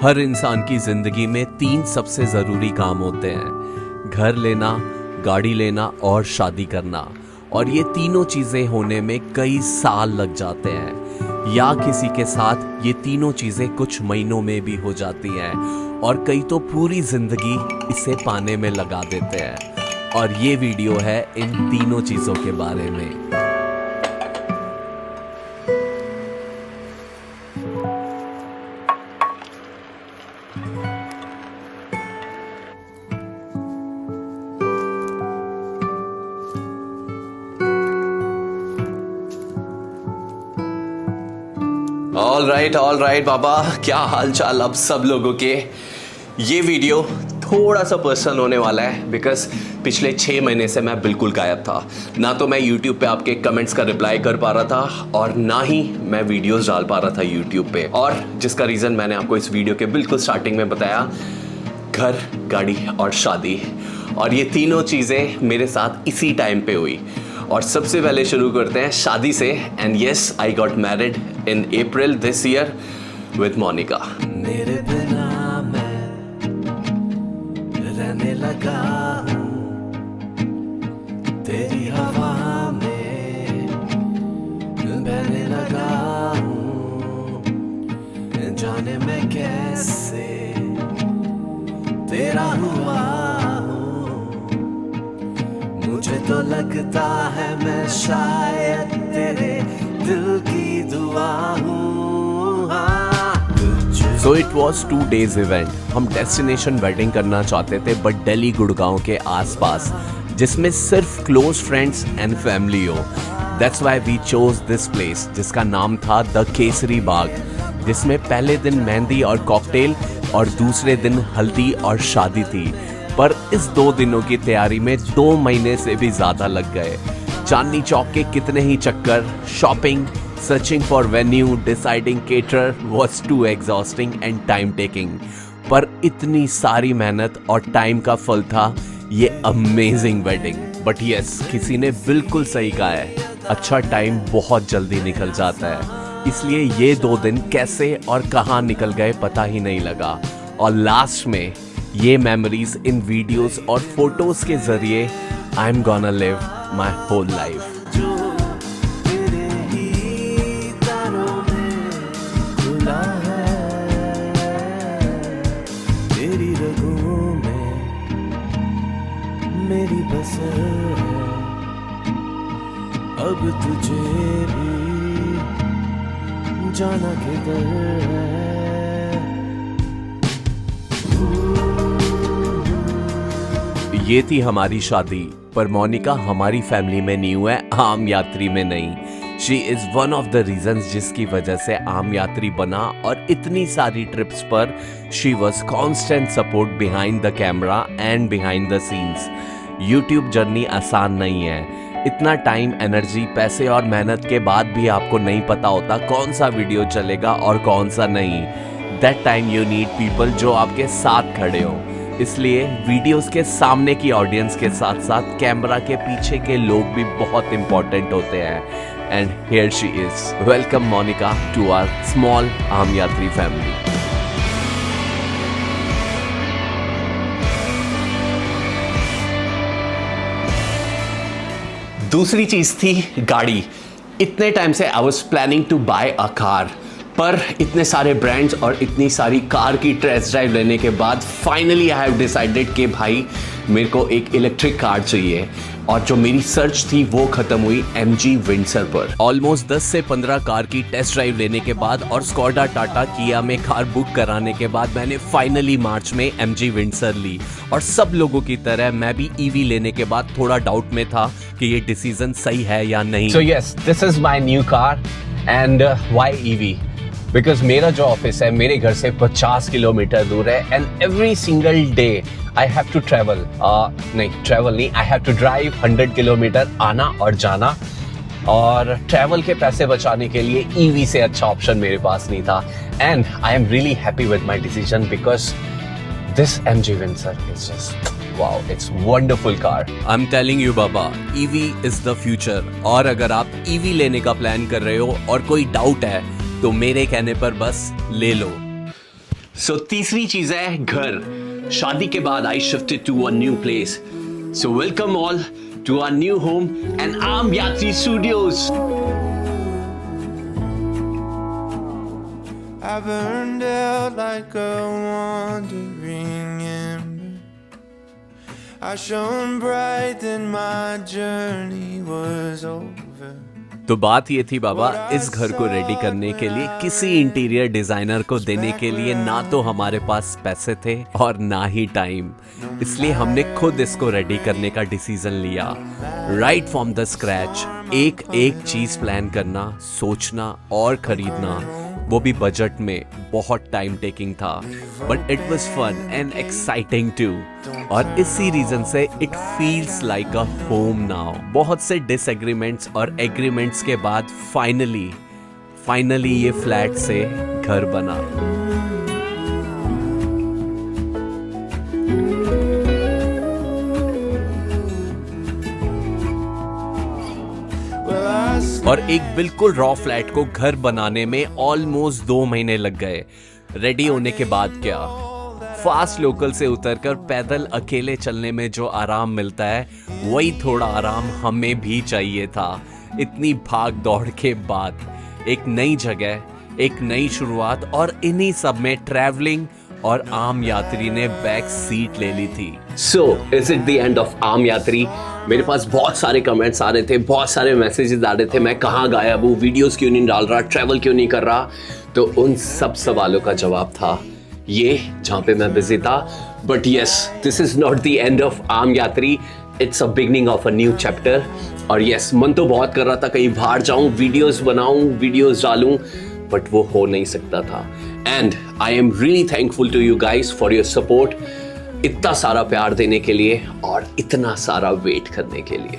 हर इंसान की जिंदगी में 3 सबसे जरूरी काम होते हैं, घर लेना, गाड़ी लेना और शादी करना। और ये तीनों चीजें होने में कई साल लग जाते हैं, या किसी के साथ ये तीनों चीजें कुछ महीनों में भी हो जाती हैं और कई तो पूरी जिंदगी इसे पाने में लगा देते हैं। और ये वीडियो है इन तीनों चीजों के बारे में। ऑल राइट बाबा, क्या हाल चाल अब सब लोगों के। ये वीडियो थोड़ा सा पर्सनल होने वाला है बिकॉज पिछले 6 महीने से मैं बिल्कुल गायब था। ना तो मैं YouTube पे आपके कमेंट्स का रिप्लाई कर पा रहा था और ना ही मैं वीडियोस डाल पा रहा था YouTube पे। और जिसका रीज़न मैंने आपको इस वीडियो के बिल्कुल स्टार्टिंग में बताया, घर, गाड़ी और शादी। और ये तीनों चीज़ें मेरे साथ इसी टाइम पे हुई। और सबसे पहले शुरू करते हैं शादी से। And yes, I got married in April this year with Monica. मेरे बिना मैं रहने लगा हूँ, तेरी हवा में बहने लगा हूँ, जाने मैं कैसे तेरा हुआ हूँ। मुझे तो लगता है मैं शायद तेरे दिल की दुआ हूँ। So it was 2 days event। हम डेस्टिनेशन वेडिंग करना चाहते थे बट दिल्ली गुड़गांव के आसपास, जिसमें सिर्फ क्लोज फ्रेंड्स एंड फैमिली हो। That's why we chose this place, जिसका नाम था द केसरी बाग, जिसमें पहले दिन मेहंदी और कॉकटेल और दूसरे दिन हल्दी और शादी थी। पर इस 2 दिनों की तैयारी में 2 महीने से भी ज्यादा लग गए। चांदनी चौक के कितने ही चक्कर, shopping, searching for venue, deciding caterer was too exhausting and time taking। पर इतनी सारी मेहनत और टाइम का फल था ये अमेजिंग वेडिंग। बट यस, किसी ने बिल्कुल सही कहा है, अच्छा टाइम बहुत जल्दी निकल जाता है। इसलिए ये 2 दिन कैसे और कहाँ निकल गए पता ही नहीं लगा। और लास्ट में ये मेमोरीज इन वीडियोस और फोटोज के जरिए I am gonna live my whole life. मेरी बसर है, अब तुझे भी जाना किधर है। ये थी हमारी शादी, पर मोनिका हमारी फैमिली में न्यू है, आम यात्री में नहीं। She is one of the reasons जिसकी वजह से आम यात्री बना। और इतनी सारी ट्रिप्स पर she was constant support behind the camera and behind the scenes. YouTube journey आसान नहीं है। इतना टाइम, एनर्जी, पैसे और मेहनत के बाद भी आपको नहीं पता होता कौन सा वीडियो चलेगा और कौन सा नहीं। That time you need people जो आपके साथ खड़े हो। इसलिए वीडियोस के सामने की ऑडियंस के साथ साथ कैमरा के पीछे के लोग भी बहुत इंपॉर्टेंट होते हैं। And here she is. Welcome Monica to our small Aam Yatri family. दूसरी चीज थी गाड़ी। इतने टाइम से I was planning to buy a car, पर इतने सारे ब्रांड्स और इतनी सारी कार की टेस्ट ड्राइव लेने के बाद फाइनली आई हैव डिसाइडेड कि भाई मेरे को एक इलेक्ट्रिक कार चाहिए। और जो मेरी सर्च थी वो खत्म हुई MG विंडसर पर। ऑलमोस्ट 10 से 15 कार की टेस्ट ड्राइव लेने के बाद और स्कोडा, टाटा, किया में कार बुक कराने के बाद मैंने फाइनली मार्च में MG विंडसर ली। और सब लोगों की तरह मैं भी EV लेने के बाद थोड़ा डाउट में था कि ये डिसीजन सही है या नहीं। So yes, this is my new car and why EV? Because मेरा जो ऑफिस है मेरे घर से 50 किलोमीटर दूर है and every single day I have to travel, I have to drive 100 kilometre आना और जाना। और ट्रैवल के पैसे बचाने के लिए ईवी से अच्छा ऑप्शन मेरे पास नहीं था। And I am really happy with my decision because this MG Windsor is just wow, it's wonderful car. I'm telling you Baba, EV is the future। और अगर आप EV लेने का प्लान कर रहे हो और कोई डाउट है तो मेरे कहने पर बस ले लो। सो तीसरी चीज है घर. शादी के बाद I shifted to a new place. So welcome all to our new home and Aam Yatri Studios. I burned out like a wandering ember. I shone bright then my journey was over. तो बात ये थी बाबा, इस घर को ready करने के लिए किसी इंटीरियर डिजाइनर को देने के लिए ना तो हमारे पास पैसे थे और ना ही टाइम. इसलिए हमने खुद इसको रेडी करने का डिसीजन लिया. राइट फ्रॉम द स्क्रैच एक एक चीज प्लान करना, सोचना और खरीदना, वो भी बजट में. बहुत टाइम टेकिंग था but it was fun and exciting too. और इसी रीजन से it feels like a home now. बहुत से डिसएग्रीमेंट्स और एग्रीमेंट्स के बाद फाइनली ये फ्लैट से घर बना. और एक बिल्कुल रॉ फ्लैट को घर बनाने में ऑलमोस्ट 2 महीने लग गए. रेडी होने के बाद क्या, फास्ट लोकल से उतरकर पैदल अकेले चलने में जो आराम मिलता है वही थोड़ा आराम हमें भी चाहिए था. इतनी भाग दौड़ के बाद एक नई जगह, एक नई शुरुआत और इन्हीं सब में ट्रैवलिंग और आम यात्री ने बैक सीट ले ली थी. So is it the end of आम यात्री? मेरे पास बहुत सारे कमेंट्स आ रहे थे, बहुत सारे मैसेजेस आ रहे थे, मैं कहाँ गायब हूँ, वीडियोस क्यों नहीं डाल रहा, ट्रैवल क्यों नहीं कर रहा. तो उन सब सवालों का जवाब था ये, जहाँ पे मैं बिजी था. But yes, this is not the end of आम यात्री, it's a beginning of a new chapter. और यस, मन तो बहुत कर रहा था कहीं बाहर जाऊं, वीडियोस बनाऊं, वीडियोस डालूं, बट वो हो नहीं सकता था. And I am really thankful to you guys for your support. इतना सारा प्यार देने के लिए और इतना सारा वेट करने के लिए.